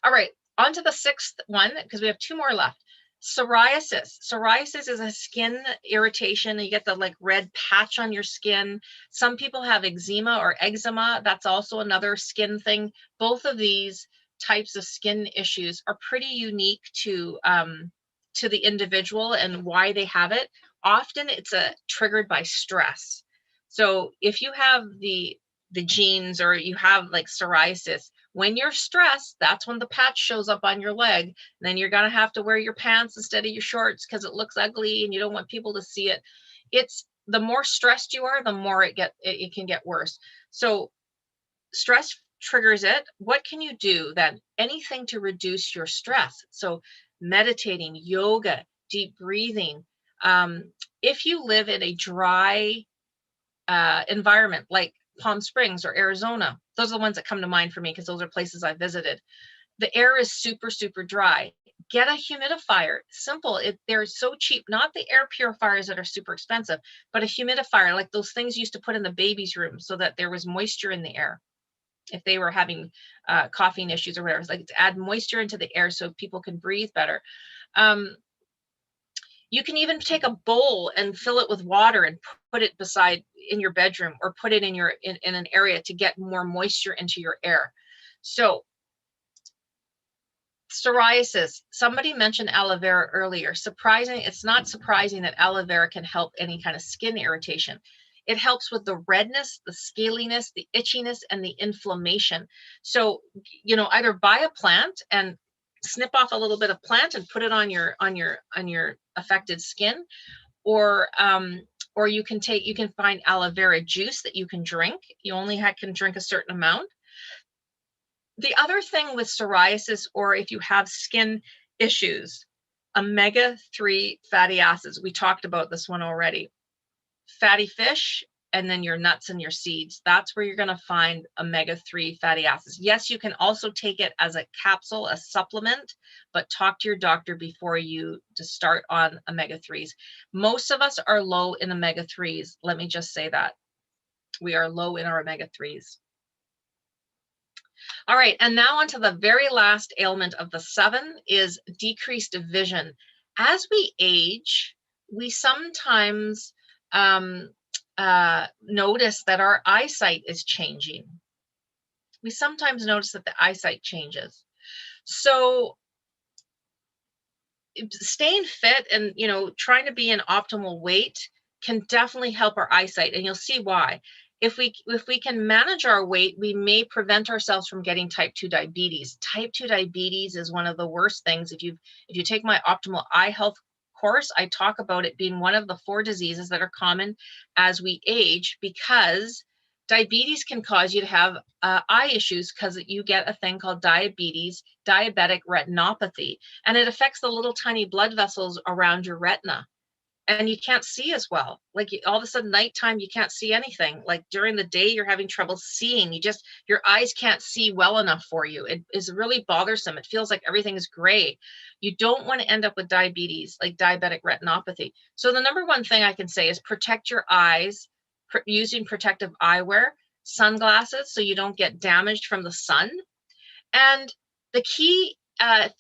All right, on to the sixth one, because we have two more left. Psoriasis. Psoriasis is a skin irritation. You get the like red patch on your skin. Some people have eczema or eczema. That's also another skin thing. Both of these types of skin issues are pretty unique to the individual and why they have it. Often it's triggered by stress. So if you have the genes, or you have like psoriasis, when you're stressed, that's when the patch shows up on your leg. And then you're going to have to wear your pants instead of your shorts because it looks ugly and you don't want people to see it. It's the more stressed you are, the more it can get worse. So stress triggers it. What can you do then? Anything to reduce your stress. So meditating, yoga, deep breathing. If you live in a dry environment like Palm Springs or Arizona, those are the ones that come to mind for me because those are places I visited. The air is super, super dry. Get a humidifier. Simple. They're so cheap. Not the air purifiers that are super expensive, but a humidifier, like those things used to put in the baby's room so that there was moisture in the air. If they were having coughing issues or whatever, it's like to add moisture into the air so people can breathe better. You can even take a bowl and fill it with water and put it in your bedroom, or put it in an area to get more moisture into your air. So psoriasis, somebody mentioned aloe vera earlier. It's not surprising that aloe vera can help any kind of skin irritation. It helps with the redness, the scaliness, the itchiness, and the inflammation. So, either buy a plant and snip off a little bit of plant and put it on your affected skin, or you can find aloe vera juice that you can drink. You only can drink a certain amount. The other thing with psoriasis, or if you have skin issues, omega-3 fatty acids. We talked about this one already. Fatty fish, and then your nuts and your seeds. That's where you're going to find omega-3 fatty acids. Yes, you can also take it as a capsule, a supplement, but talk to your doctor before you to start on omega-3s. Most of us are low in omega-3s. Let me just say that. We are low in our omega-3s. All right, and now on to the very last ailment of the 7 is decreased vision. As we age, we sometimes notice that our eyesight is changing. We sometimes notice that the eyesight changes. So staying fit and, you know, trying to be in optimal weight can definitely help our eyesight, and you'll see why. If we can manage our weight, we may prevent ourselves from getting type 2 diabetes. Type 2 diabetes is one of the worst things. If you take my optimal eye health course, I talk about it being one of the 4 diseases that are common as we age, because diabetes can cause you to have eye issues because you get a thing called diabetic retinopathy, and it affects the little tiny blood vessels around your retina, and you can't see as well. Like all of a sudden nighttime, you can't see anything. Like during the day, you're having trouble seeing. Your eyes can't see well enough for you. It is really bothersome. It feels like everything is gray. You don't want to end up with diabetes, like diabetic retinopathy. So the number one thing I can say is protect your eyes using protective eyewear, sunglasses, so you don't get damaged from the sun. And the key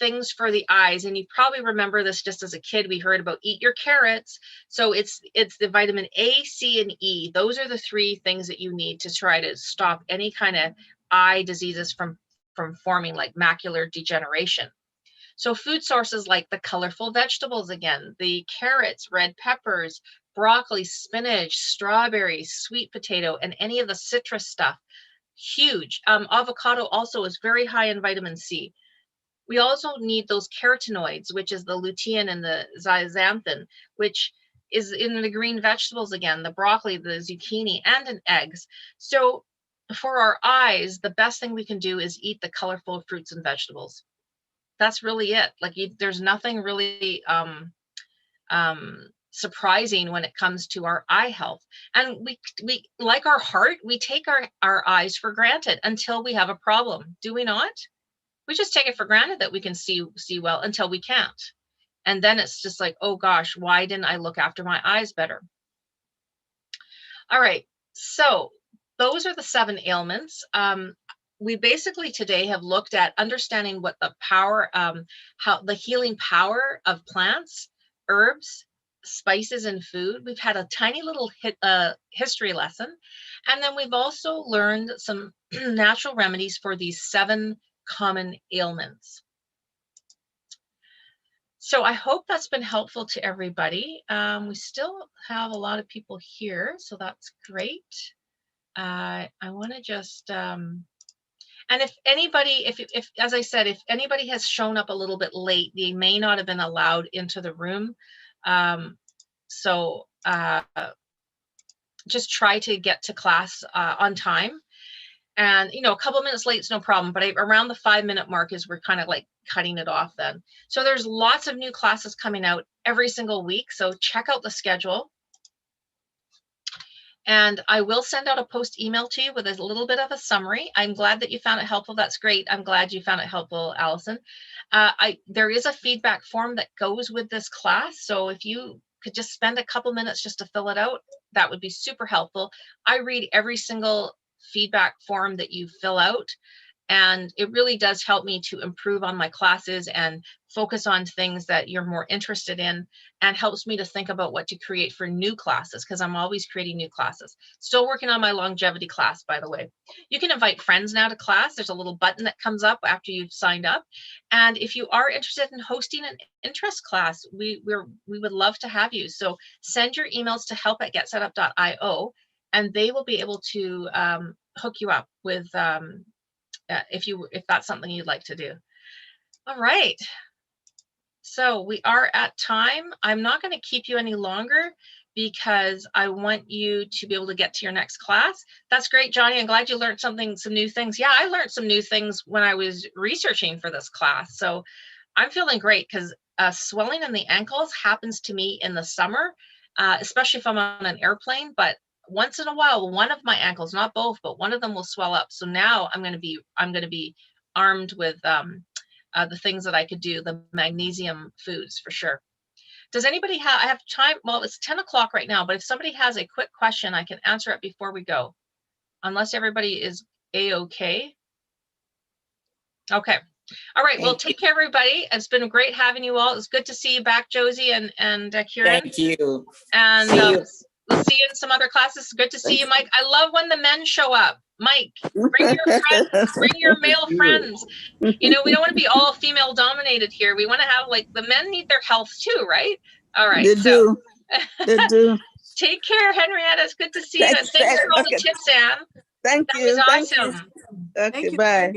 things for the eyes, and you probably remember this just as a kid, we heard about eat your carrots. So it's the vitamin A, C, and E. Those are the 3 things that you need to try to stop any kind of eye diseases from forming, like macular degeneration. So food sources like the colorful vegetables, again, the carrots, red peppers, broccoli, spinach, strawberries, sweet potato, and any of the citrus stuff. Huge. Avocado also is very high in vitamin C. We also need those carotenoids, which is the lutein and the zeaxanthin, which is in the green vegetables again, the broccoli, the zucchini, and in eggs. So for our eyes, the best thing we can do is eat the colorful fruits and vegetables. That's really it. Like there's nothing really surprising when it comes to our eye health. And we like our heart, we take our eyes for granted until we have a problem. Do we not? We just take it for granted that we can see well until we can't. And then it's just like, oh gosh, why didn't I look after my eyes better? All right, so those are the 7 ailments. We basically today have looked at understanding what the power, how the healing power of plants, herbs, spices, and food. We've had a tiny little history lesson. And then we've also learned some natural remedies for these 7 common ailments. So I hope that's been helpful to everybody. We still have a lot of people here, so that's great. I want to just, and if anybody, if as I said, if anybody has shown up a little bit late, they may not have been allowed into the room. So just try to get to class on time. And, you know, a couple of minutes late is no problem, but around the 5-minute mark is we're kind of like cutting it off then. So there's lots of new classes coming out every single week. So check out the schedule. And I will send out a post email to you with a little bit of a summary. I'm glad that you found it helpful. That's great. I'm glad you found it helpful, Allison. There is a feedback form that goes with this class. So if you could just spend a couple minutes just to fill it out, that would be super helpful. I read every single feedback form that you fill out, and it really does help me to improve on my classes and focus on things that you're more interested in, and helps me to think about what to create for new classes, because I'm always creating new classes. Still working on my longevity class, by the way. You can invite friends now to class. There's a little button that comes up after you've signed up. And if you are interested in hosting an interest class, we would love to have you. So send your emails to help@getsetup.io, and they will be able to hook you up with if that's something you'd like to do. All right. So we are at time. I'm not going to keep you any longer. because I want you to be able to get to your next class. That's great, Johnny. I'm glad you learned some new things. Yeah, I learned some new things when I was researching for this class. So I'm feeling great because swelling in the ankles happens to me in the summer, especially if I'm on an airplane. But once in a while, one of my ankles, not both, but one of them will swell up. So now I'm going to be armed with the things that I could do, the magnesium foods for sure. Does anybody have time? Well, it's 10 o'clock right now, but if somebody has a quick question, I can answer it before we go, unless everybody is A-okay. Okay. All right. Well, take care, everybody. It's been great having you all. It's good to see you back, Josie and Kieran. Thank you. And See you. we'll see you in some other classes. Good to see you, Mike. I love when the men show up. Mike, bring your friends, bring your male friends. You know, we don't want to be all female dominated here. We want to have, like, the men need their health too, right? All right. They do. They do. Take care, Henrietta. It's good to see you. And thanks for all the tips, Anne. Thank you. That was Thank awesome. you. Okay, bye.